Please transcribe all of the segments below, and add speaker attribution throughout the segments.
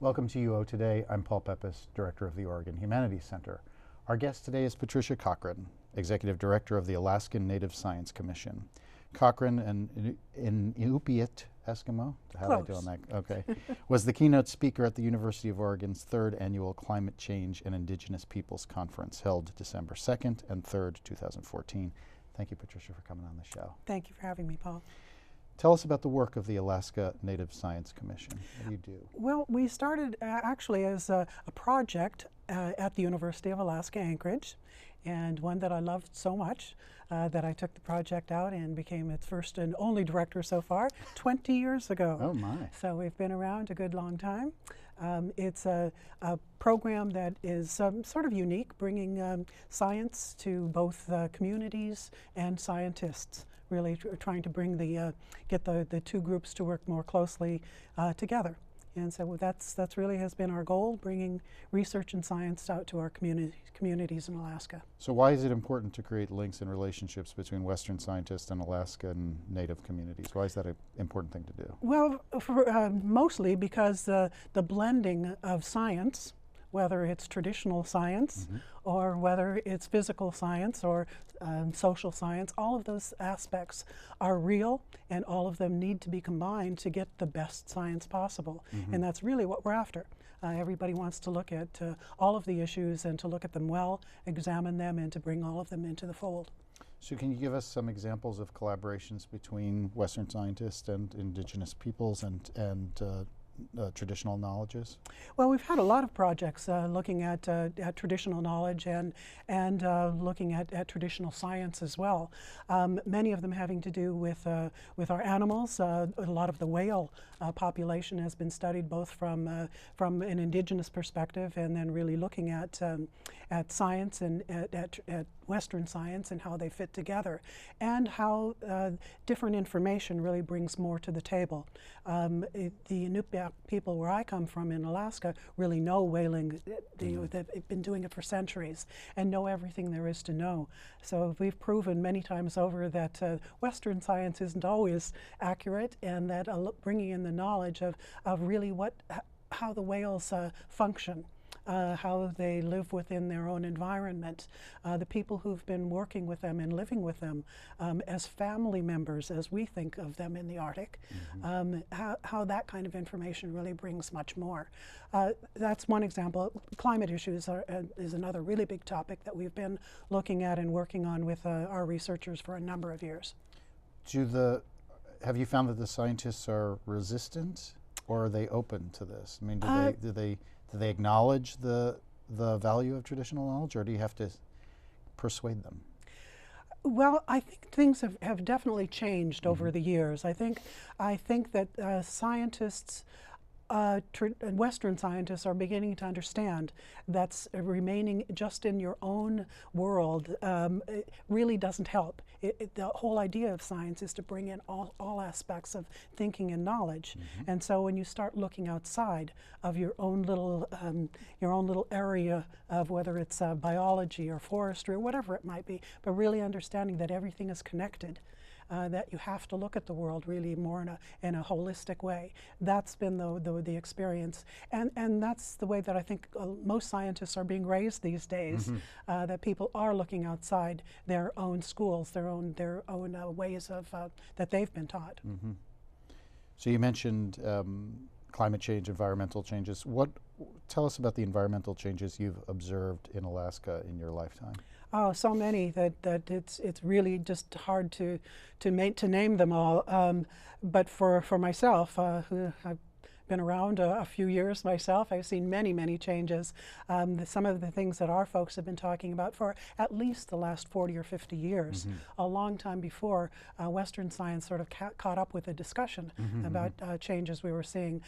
Speaker 1: Welcome to UO Today. I'm Paul Pepis, Director of the Oregon Humanities Center. Our guest today is Patricia Cochran, Executive Director of the Alaskan Native Science Commission. Cochran, an Inupiat Eskimo, how do I do on that? Okay, was the keynote speaker at the University of Oregon's third annual Climate Change and Indigenous Peoples Conference held December 2nd and 3rd, 2014. Thank you, Patricia, for coming on the show.
Speaker 2: Thank you for having me, Paul.
Speaker 1: Tell us about the work of the Alaska Native Science Commission. What do you do?
Speaker 2: Well, we started actually as a project at the University of Alaska Anchorage, and one that I loved so much that I took the project out and became its first and only director so far 20 years ago.
Speaker 1: Oh my.
Speaker 2: So we've been around a good long time. It's a program that is sort of unique, bringing science to both communities and scientists, really trying to bring get the two groups to work more closely together. And so that's really has been our goal, bringing research and science out to our communities in Alaska.
Speaker 1: So why is it important to create links and relationships between Western scientists and Alaskan Native communities? Why is that an important thing to do?
Speaker 2: Well, mostly because the blending of science, whether it's traditional science or whether it's physical science or social science, all of those aspects are real, and all of them need to be combined to get the best science possible. And that's really what we're after. Everybody wants to look at all of the issues and to look at them well, examine them, and to bring all of them into the fold.
Speaker 1: So can you give us some examples of collaborations between Western scientists and indigenous peoples and traditional knowledges?
Speaker 2: Well, we've had a lot of projects looking at traditional knowledge and looking at traditional science as well. Many of them having to do with our animals. A lot of the whale population has been studied both from an indigenous perspective and then really looking at science and at Western science and how they fit together, and how different information really brings more to the table. The Inupiat people where I come from in Alaska really know whaling. They've been doing it for centuries and know everything there is to know. So we've proven many times over that Western science isn't always accurate, and that bringing in the knowledge of really how the whales function, how they live within their own environment, the people who've been working with them and living with them as family members, as we think of them in the Arctic, how that kind of information really brings much more. That's one example. Climate issues is another really big topic that we've been looking at and working on with our researchers for a number of years.
Speaker 1: Have you found that the scientists are resistant, or are they open to this? I mean, do they acknowledge the value of traditional knowledge, or do you have to persuade them?
Speaker 2: Well, I think things have definitely changed over the years. I think that scientists, Western scientists, are beginning to understand that remaining just in your own world it really doesn't help. The whole idea of science is to bring in all aspects of thinking and knowledge. And so when you start looking outside of your own little area of whether it's biology or forestry or whatever it might be, but really understanding that everything is connected. That you have to look at the world really more in a holistic way. That's been the experience, and that's the way that I think most scientists are being raised these days. That people are looking outside their own schools, their own ways of that they've been taught.
Speaker 1: So you mentioned climate change, environmental changes. Tell us about the environmental changes you've observed in Alaska in your lifetime.
Speaker 2: Oh, so many that it's really just hard to name them all. But for myself, who I've been around a few years myself, I've seen many changes. Some of the things that our folks have been talking about for at least the last 40 or 50 years, a long time before Western science sort of caught up with the discussion about changes we were seeing.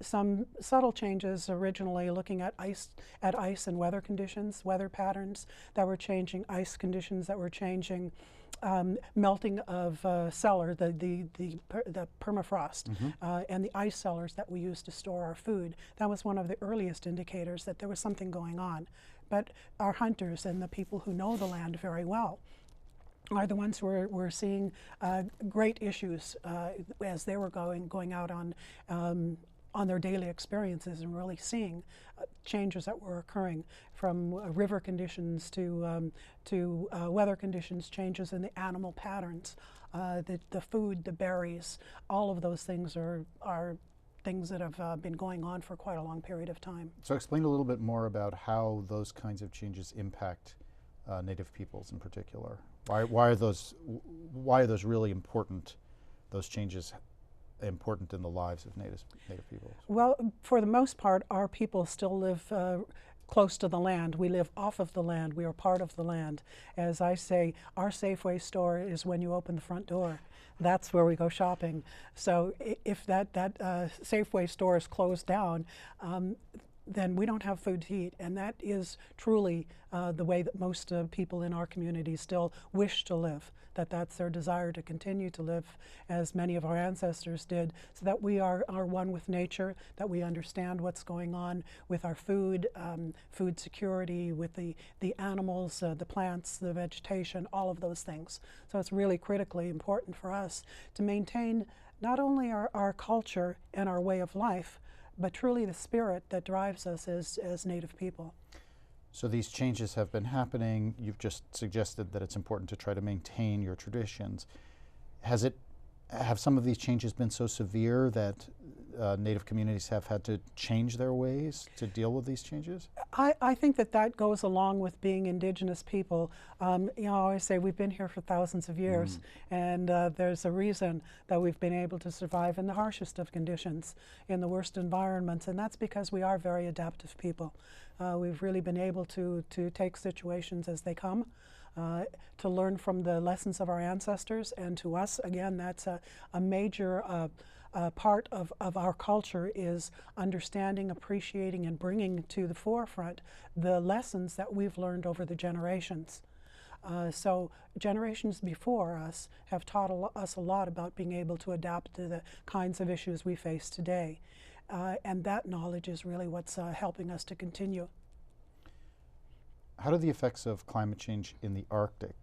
Speaker 2: Some subtle changes originally looking at ice and weather conditions, weather patterns that were changing, ice conditions that were changing. Melting of cellar, the permafrost, and the ice cellars that we use to store our food. That was one of the earliest indicators that there was something going on. But our hunters and the people who know the land very well are the ones who were seeing great issues as they were going out on on their daily experiences and really seeing changes that were occurring, from river conditions to weather conditions, changes in the animal patterns, the food, the berries. All of those things are things that have been going on for quite a long period of time.
Speaker 1: So explain a little bit more about how those kinds of changes impact Native peoples in particular. Why are those really important? Those changes important in the lives of Native peoples?
Speaker 2: Well, for the most part, our people still live close to the land. We live off of the land. We are part of the land. As I say, our Safeway store is when you open the front door. That's where we go shopping. So if that Safeway store is closed down, then we don't have food to eat. And that is truly the way that most people in our community still wish to live, that's their desire to continue to live as many of our ancestors did, so that we are one with nature, that we understand what's going on with our food, food security, with the animals, the plants, the vegetation, all of those things. So it's really critically important for us to maintain not only our culture and our way of life, but truly the spirit that drives us as Native people.
Speaker 1: So these changes have been happening. You've just suggested that it's important to try to maintain your traditions. Have some of these changes been so severe that Native communities have had to change their ways to deal with these changes?
Speaker 2: I think that goes along with being indigenous people. You know, I always say we've been here for thousands of years, and there's a reason that we've been able to survive in the harshest of conditions, in the worst environments, and that's because we are very adaptive people. We've really been able to take situations as they come, to learn from the lessons of our ancestors, and to us, again, that's a major part of our culture, is understanding, appreciating, and bringing to the forefront the lessons that we've learned over the generations. So generations before us have taught us a lot about being able to adapt to the kinds of issues we face today. And that knowledge is really what's helping us to continue.
Speaker 1: How do the effects of climate change in the Arctic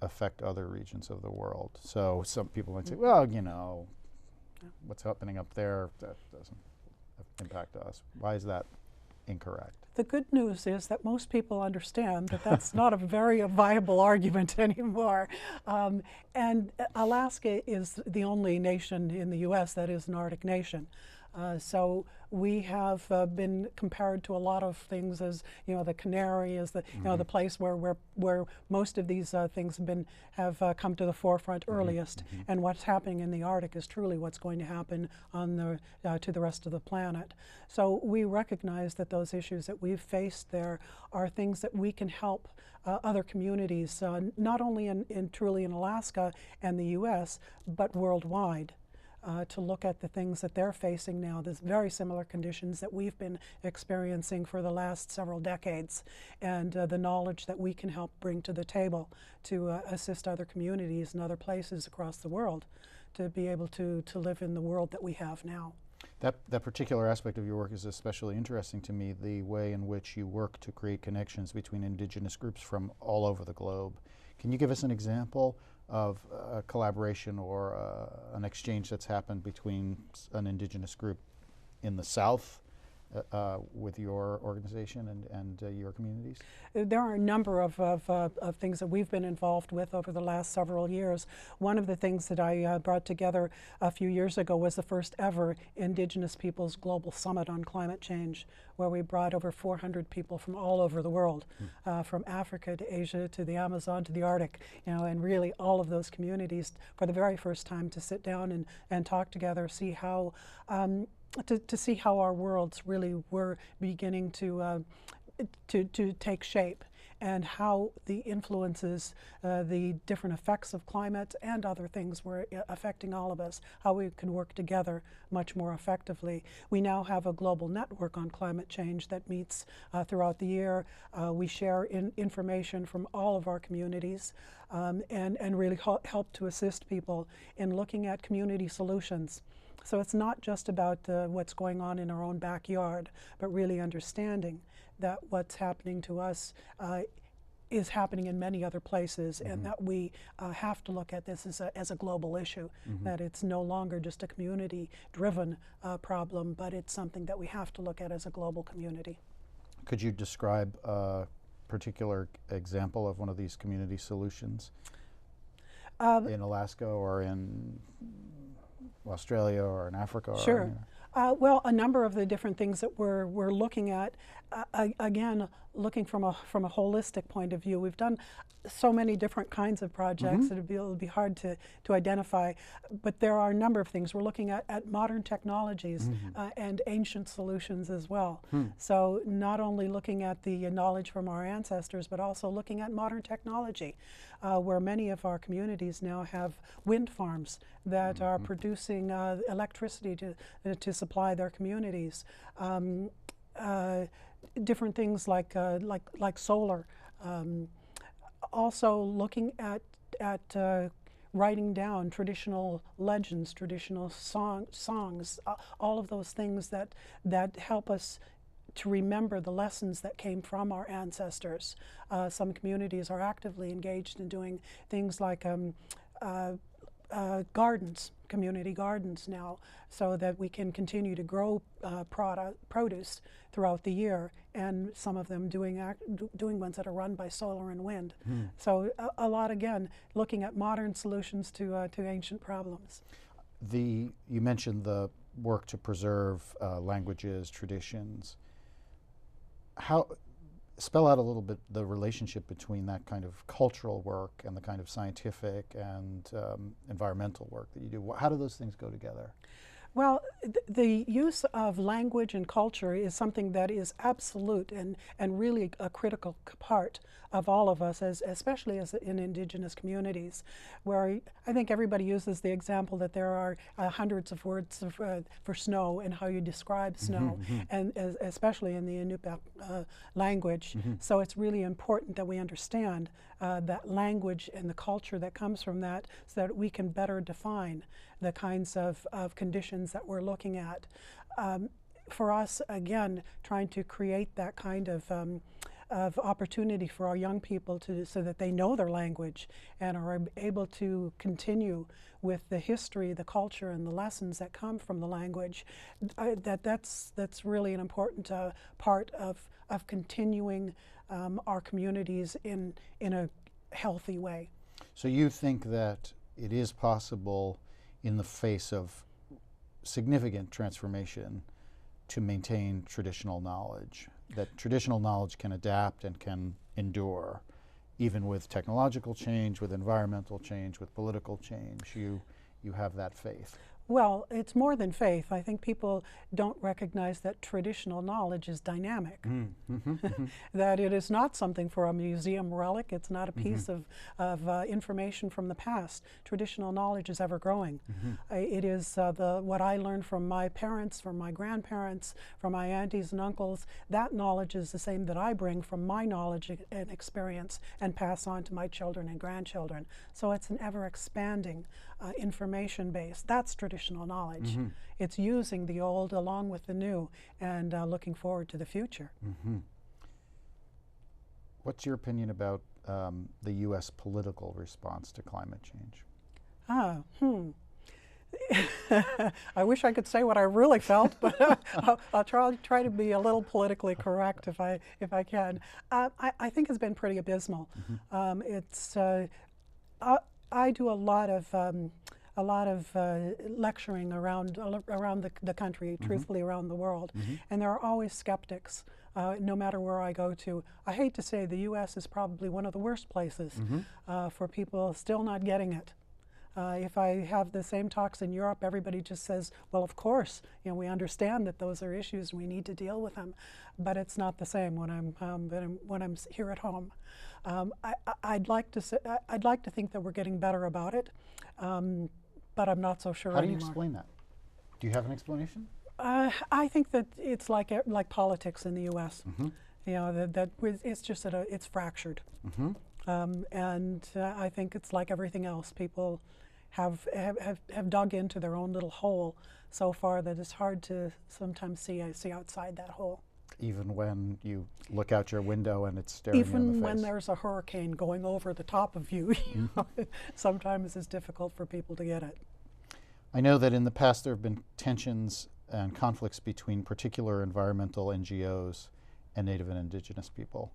Speaker 1: affect other regions of the world? So some people might say, well, you know, what's happening up there, that doesn't impact us. Why is that incorrect?
Speaker 2: The good news is that most people understand that that's not a very viable argument anymore. And Alaska is the only nation in the U.S. that is an Arctic nation. So we have been compared to a lot of things as, you know, the Canary is the, you know, the place where most of these things have come to the forefront earliest. And what's happening in the Arctic is truly what's going to happen on to the rest of the planet. So we recognize that those issues that we've faced there are things that we can help other communities, not only truly in Alaska and the U.S., but worldwide. To look at the things that they're facing now, there's very similar conditions that we've been experiencing for the last several decades, and the knowledge that we can help bring to the table to assist other communities and other places across the world to be able to live in the world that we have now.
Speaker 1: That particular aspect of your work is especially interesting to me, the way in which you work to create connections between indigenous groups from all over the globe. Can you give us an example of a collaboration or an exchange that's happened between an indigenous group in the South with your organization and your communities?
Speaker 2: There are a number of things that we've been involved with over the last several years. One of the things that I brought together a few years ago was the first ever Indigenous Peoples Global Summit on Climate Change, where we brought over 400 people from all over the world, from Africa to Asia to the Amazon to the Arctic, you know, and really all of those communities for the very first time to sit down and talk together, see how to see how our worlds really were beginning to take shape, and how the influences, the different effects of climate and other things were affecting all of us, how we can work together much more effectively. We now have a global network on climate change that meets throughout the year. We share information from all of our communities and really help to assist people in looking at community solutions. So it's not just about what's going on in our own backyard, but really understanding that what's happening to us is happening in many other places, and that we have to look at this as a global issue, that it's no longer just a community-driven problem, but it's something that we have to look at as a global community.
Speaker 1: Could you describe a particular example of one of these community solutions in Alaska or in Australia or in Africa?
Speaker 2: Sure. Well, a number of the different things that we're looking at, again, looking from a holistic point of view. We've done so many different kinds of projects that it'll be hard to identify, but there are a number of things. We're looking at modern technologies and ancient solutions as well. So not only looking at the knowledge from our ancestors, but also looking at modern technology, where many of our communities now have wind farms that are producing electricity to supply their communities. Different things like solar. Also looking at writing down traditional legends, traditional songs, all of those things that help us to remember the lessons that came from our ancestors. Some communities are actively engaged in doing things like gardens, community gardens now, so that we can continue to grow produce throughout the year, and some of them doing ones that are run by solar and wind. So a lot, again, looking at modern solutions to ancient problems.
Speaker 1: You mentioned the work to preserve languages, traditions. Spell out a little bit the relationship between that kind of cultural work and the kind of scientific and environmental work that you do. How do those things go together?
Speaker 2: Well, the use of language and culture is something that is absolute and really a critical part of all of us, especially as in indigenous communities, where I think everybody uses the example that there are hundreds of words for snow and how you describe snow, and especially in the Inupiat language. So it's really important that we understand that language and the culture that comes from that, so that we can better define the kinds of conditions that we're looking at. For us, again, trying to create that kind of opportunity for our young people so that they know their language and are able to continue with the history, the culture, and the lessons that come from the language. That's really an important part of continuing our communities in a healthy way.
Speaker 1: So you think that it is possible, in the face of significant transformation, to maintain traditional knowledge, that traditional knowledge can adapt and can endure, even with technological change, with environmental change, with political change? You have that faith.
Speaker 2: Well, it's more than faith. I think people don't recognize that traditional knowledge is dynamic, that it is not something for a museum relic. It's not a piece of information from the past. Traditional knowledge is ever growing. It is what I learned from my parents, from my grandparents, from my aunties and uncles. That knowledge is the same that I bring from my knowledge and experience and pass on to my children and grandchildren. So it's an ever expanding information base. That's traditional knowledge. It's using the old along with the new and looking forward to the future.
Speaker 1: What's your opinion about the U.S. political response to climate change?
Speaker 2: I wish I could say what I really felt, but I'll try to be a little politically correct if I can. I think it's been pretty abysmal. I do a lot of lecturing around the country, truthfully around the world, and there are always skeptics, no matter where I go to. I hate to say the U.S. is probably one of the worst places for people still not getting it. If I have the same talks in Europe, everybody just says, well, of course, we understand that those are issues and we need to deal with them, but it's not the same when I'm here at home. I'd like to think that we're getting better about it, but I'm not so sure anymore.
Speaker 1: How do you explain that? Do you have an explanation?
Speaker 2: I think that it's like politics in the U.S. That it's just that it's fractured. And I think it's like everything else. People have dug into their own little hole so far that it's hard to sometimes see outside that hole.
Speaker 1: even when you look out your window and it's staring you in the
Speaker 2: Even
Speaker 1: face.
Speaker 2: when there's a hurricane going over the top of you, you know, sometimes it's difficult for people to get it.
Speaker 1: I know that in the past there have been tensions and conflicts between particular environmental NGOs and Native and Indigenous people.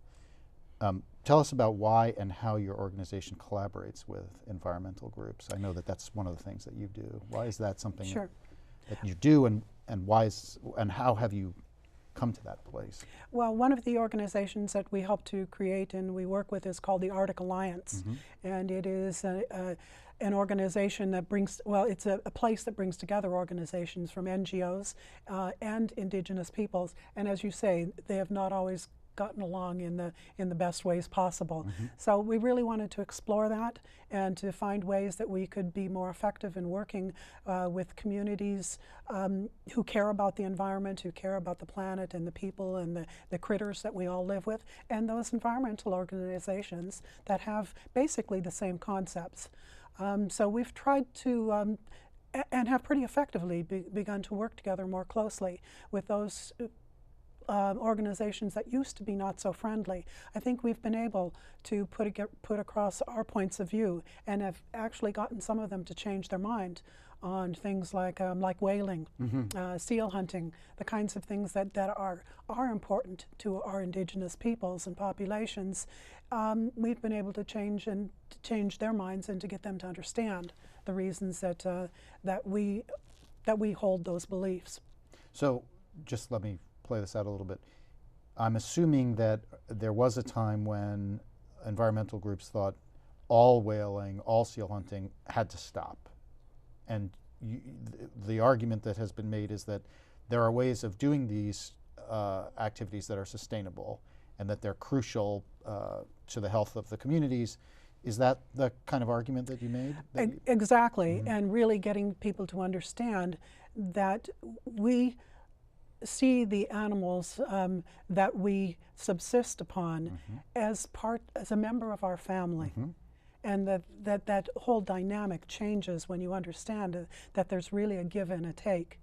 Speaker 1: Tell us about why and how your organization collaborates with environmental groups. I know that that's one of the things that you do. Why is that something
Speaker 2: Sure.
Speaker 1: that you do, and why is, and how have you come to that place?
Speaker 2: Well, one of the organizations that we help to create and we work with is called the Arctic Alliance. And it is an organization that brings, well, it's a place that brings together organizations from NGOs and Indigenous peoples. And as you say, they have not always gotten along in the best ways possible. So we really wanted to explore that and to find ways that we could be more effective in working with communities who care about the environment, who care about the planet and the people and the critters that we all live with, and those environmental organizations that have basically the same concepts. So we've tried to and have pretty effectively begun to work together more closely with those organizations that used to be not so friendly. I think we've been able to put across our points of view and have actually gotten some of them to change their mind on things like whaling, seal hunting, the kinds of things that are important to our Indigenous peoples and populations. We've been able to change their minds and to get them to understand the reasons that we hold those beliefs.
Speaker 1: So just let me play this out a little bit. I'm assuming that there was a time when environmental groups thought all whaling, all seal hunting had to stop. And the argument that has been made is that there are ways of doing these activities that are sustainable and that they're crucial to the health of the communities. Is that the kind of argument that you made?
Speaker 2: Exactly, and really getting people to understand that we see the animals that we subsist upon as a member of our family. And that whole dynamic changes when you understand that there's really a give and a take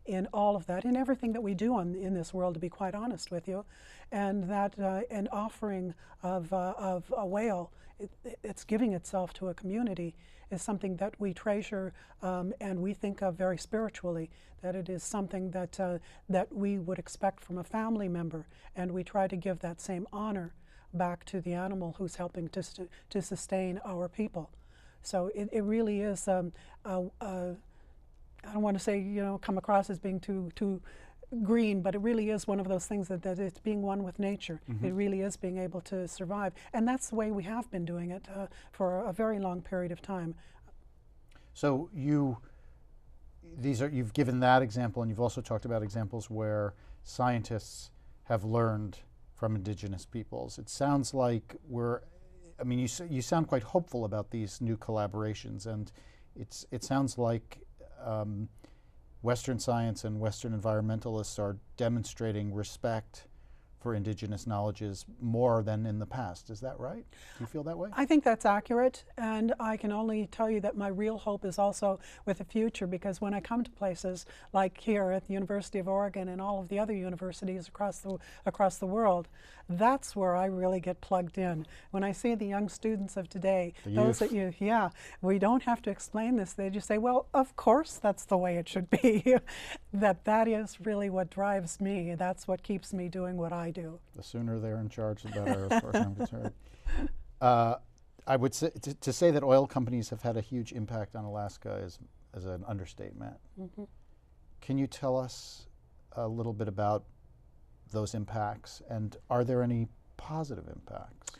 Speaker 2: in all of that, in everything that we do in this world, to be quite honest with you. And that an offering of a whale, it's giving itself to a community, is something that we treasure and we think of very spiritually, that it is something that we would expect from a family member, and we try to give that same honor back to the animal who's helping to sustain our people. So it really is, I don't want to say, you know, come across as being too green, but it really is one of those things that it's being one with nature. It really is being able to survive. And that's the way we have been doing it for a very long period of time.
Speaker 1: So you've given that example, and you've also talked about examples where scientists have learned from Indigenous peoples. It sounds like you sound quite hopeful about these new collaborations, and it sounds like Western science and Western environmentalists are demonstrating respect for Indigenous knowledges more than in the past. Is that right? Do you feel that way?
Speaker 2: I think that's accurate, and I can only tell you that my real hope is also with the future, because when I come to places like here at the University of Oregon and all of the other universities across the world, that's where I really get plugged in. When I see the young students of today, those that we don't have to explain this. They just say, well, of course that's the way it should be. that is really what drives me. That's what keeps me doing what I do.
Speaker 1: The sooner they're in charge, the better, as far as I'm concerned. I would say to say that oil companies have had a huge impact on Alaska is an understatement. Can you tell us a little bit about those impacts, and are there any positive impacts?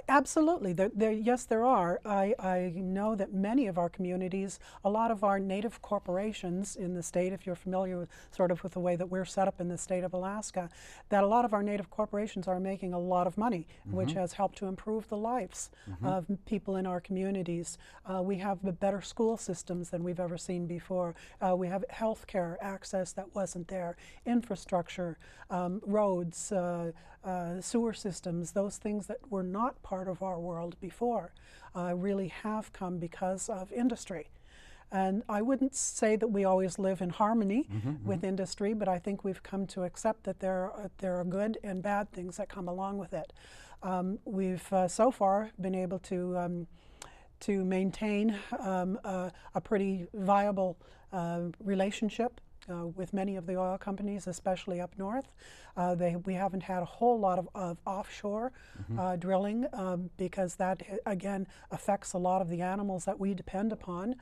Speaker 2: Absolutely. Yes, there are. I know that many of our communities, a lot of our native corporations in the state, if you're familiar with the way that we're set up in the state of Alaska, that a lot of our native corporations are making a lot of money, which has helped to improve the lives of people in our communities. We have better school systems than we've ever seen before. We have health care access that wasn't there, infrastructure, roads, sewer systems, those things that were not part of our world before really have come because of industry. And I wouldn't say that we always live in harmony with industry, but I think we've come to accept that there are good and bad things that come along with it. We've so far been able to maintain a pretty viable relationship with many of the oil companies, especially up north. We haven't had a whole lot of offshore drilling because that, again, affects a lot of the animals that we depend upon.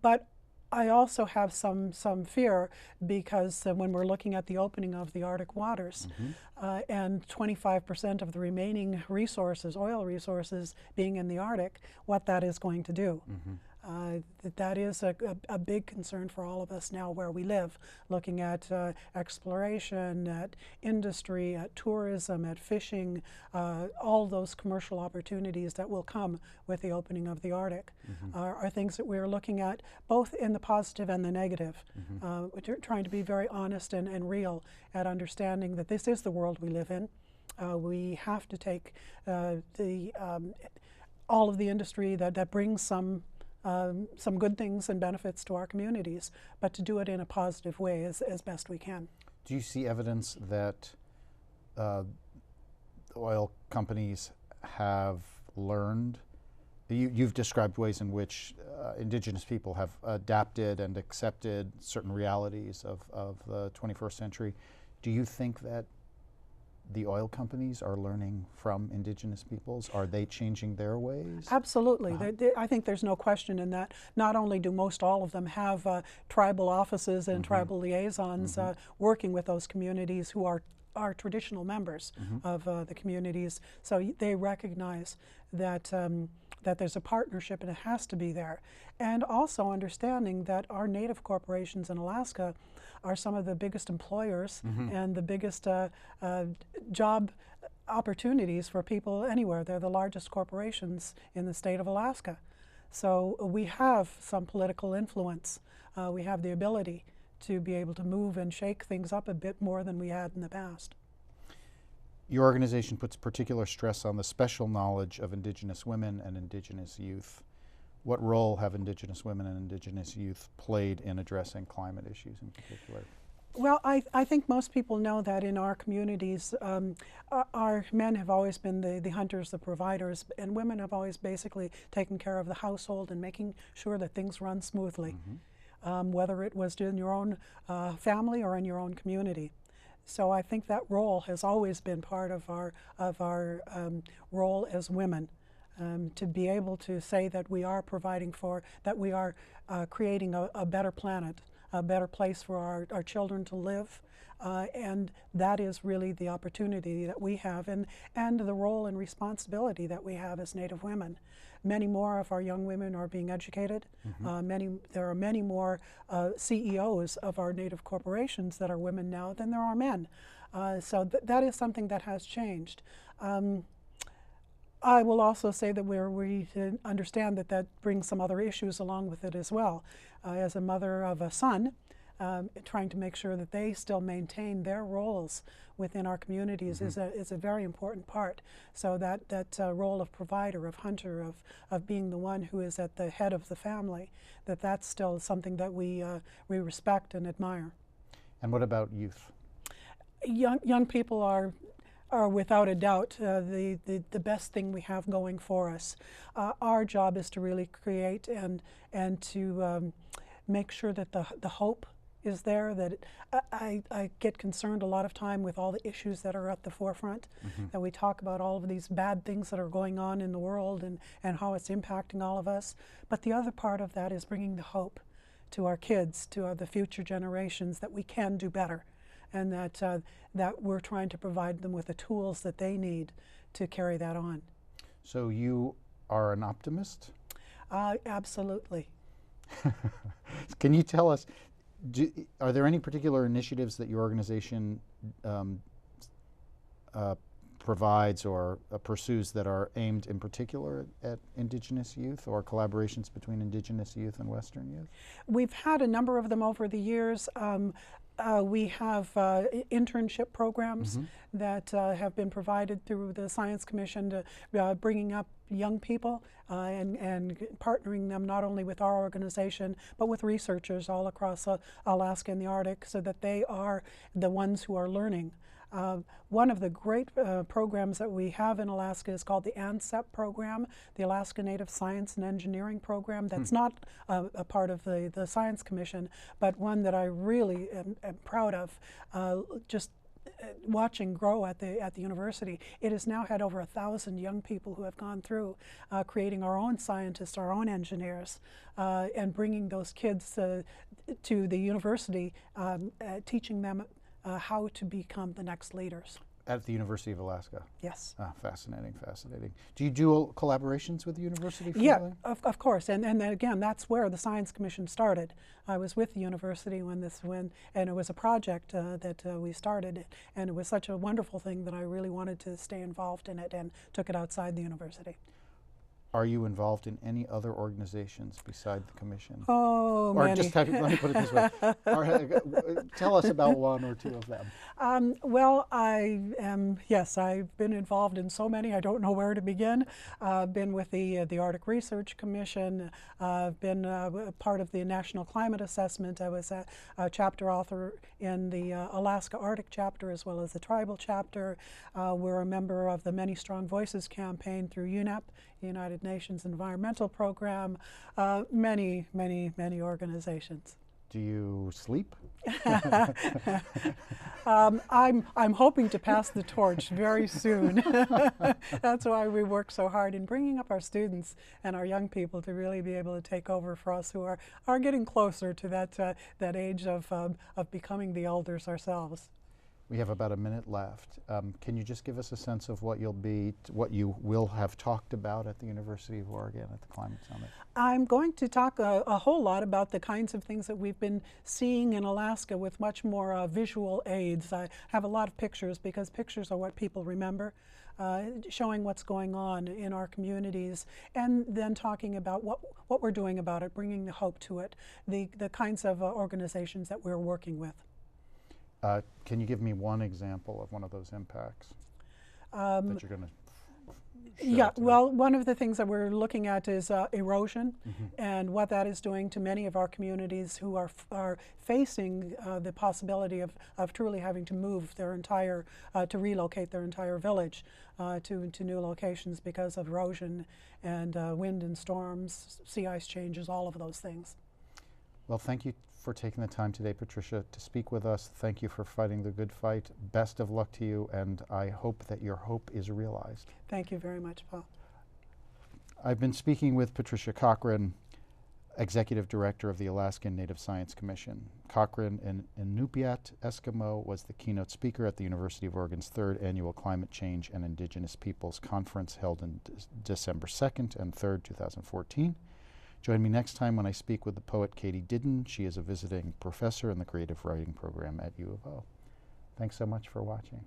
Speaker 2: But I also have some fear because when we're looking at the opening of the Arctic waters and 25% of the remaining resources, oil resources, being in the Arctic, what that is going to do. That is a big concern for all of us now where we live, looking at exploration, at industry, at tourism, at fishing, all those commercial opportunities that will come with the opening of the Arctic are things that we're looking at both in the positive and the negative. We're trying to be very honest and real at understanding that this is the world we live in. We have to take all of the industry that brings some good things and benefits to our communities, but to do it in a positive way as best we can.
Speaker 1: Do you see evidence that oil companies have learned? You've described ways in which indigenous people have adapted and accepted certain realities of the 21st century. Do you think that the oil companies are learning from indigenous peoples? Are they changing their ways?
Speaker 2: Absolutely. I think there's no question in that. Not only do most all of them have tribal offices and tribal liaisons working with those communities who are traditional members of the communities, so they recognize that that there's a partnership and it has to be there. And also understanding that our native corporations in Alaska are some of the biggest employers and the biggest job opportunities for people anywhere. They're the largest corporations in the state of Alaska. So we have some political influence. We have the ability to be able to move and shake things up a bit more than we had in the past.
Speaker 1: Your organization puts particular stress on the special knowledge of indigenous women and indigenous youth. What role have indigenous women and indigenous youth played in addressing climate issues in particular?
Speaker 2: Well, I think most people know that in our communities, our men have always been the hunters, the providers, and women have always basically taken care of the household and making sure that things run smoothly, whether it was in your own family or in your own community. So I think that role has always been part of our role as women, to be able to say that we are providing for, that we are creating a better planet, a better place for our children to live, and that is really the opportunity that we have and the role and responsibility that we have as Native women. Many more of our young women are being educated. There are many more CEOs of our Native corporations that are women now than there are men. So that is something that has changed. I will also say that we understand that brings some other issues along with it as well. As a mother of a son, trying to make sure that they still maintain their roles within our communities is a very important part. So that role of provider, of hunter, of being the one who is at the head of the family, that's still something that we respect and admire.
Speaker 1: And what about youth?
Speaker 2: Young people are without a doubt the best thing we have going for us. Our job is to really create and to make sure that the hope is there, that I get concerned a lot of time with all the issues that are at the forefront, that we talk about all of these bad things that are going on in the world and how it's impacting all of us. But the other part of that is bringing the hope to our kids, to the future generations, that we can do better, and that we're trying to provide them with the tools that they need to carry that on.
Speaker 1: So you are an optimist?
Speaker 2: Absolutely.
Speaker 1: Can you tell us, are there any particular initiatives that your organization provides or pursues that are aimed in particular at indigenous youth, or collaborations between indigenous youth and Western youth?
Speaker 2: We've had a number of them over the years. We have internship programs that have been provided through the Science Commission to bringing up young people and partnering them not only with our organization but with researchers all across Alaska and the Arctic, so that they are the ones who are learning. One of the great programs that we have in Alaska is called the ANSEP program, the Alaska Native Science and Engineering program. That's not a part of the Science Commission, but one that I really am proud of. Just watching grow at the university. It has now had over 1,000 young people who have gone through creating our own scientists, our own engineers, and bringing those kids to the university, teaching them how to become the next leaders.
Speaker 1: At the University of Alaska?
Speaker 2: Yes.
Speaker 1: Fascinating, fascinating. Do you do collaborations with the university?
Speaker 2: Yeah, of course. And again, that's where the Science Commission started. I was with the university and it was a project that we started, and it was such a wonderful thing that I really wanted to stay involved in it and took it outside the university.
Speaker 1: Are you involved in any other organizations beside the commission?
Speaker 2: Oh,
Speaker 1: or
Speaker 2: many.
Speaker 1: Just let me put it this way. Tell us about one or two of them.
Speaker 2: Well, yes, I've been involved in so many, I don't know where to begin. I've been with the Arctic Research Commission. I've been part of the National Climate Assessment. I was a chapter author in the Alaska Arctic chapter as well as the tribal chapter. We're a member of the Many Strong Voices campaign through UNEP, United Nations Environmental Program, many, many, many organizations.
Speaker 1: Do you sleep?
Speaker 2: I'm hoping to pass the torch very soon. That's why we work so hard in bringing up our students and our young people to really be able to take over for us who are getting closer to that age of becoming the elders ourselves.
Speaker 1: We have about a minute left. Can you just give us a sense of what you will have talked about at the University of Oregon at the Climate Summit?
Speaker 2: I'm going to talk a whole lot about the kinds of things that we've been seeing in Alaska with much more visual aids. I have a lot of pictures because pictures are what people remember, showing what's going on in our communities, and then talking about what we're doing about it, bringing the hope to it, the kinds of organizations that we're working with.
Speaker 1: Can you give me one example of one of those impacts that you're going to
Speaker 2: Yeah, well, one of the things that we're looking at is erosion, and what that is doing to many of our communities who are facing the possibility of truly having to move their entire, to relocate their entire village to new locations because of erosion and wind and storms, sea ice changes, all of those things.
Speaker 1: Well, thank you for taking the time today, Patricia, to speak with us. Thank you for fighting the good fight. Best of luck to you, and I hope that your hope is realized.
Speaker 2: Thank you very much, Paul.
Speaker 1: I've been speaking with Patricia Cochran, Executive Director of the Alaskan Native Science Commission. Cochran, an Inupiat Eskimo, was the keynote speaker at the University of Oregon's 3rd Annual Climate Change and Indigenous Peoples Conference held on December 2nd and 3rd, 2014. Join me next time when I speak with the poet Katie Didden. She is a visiting professor in the creative writing program at U of O. Thanks so much for watching.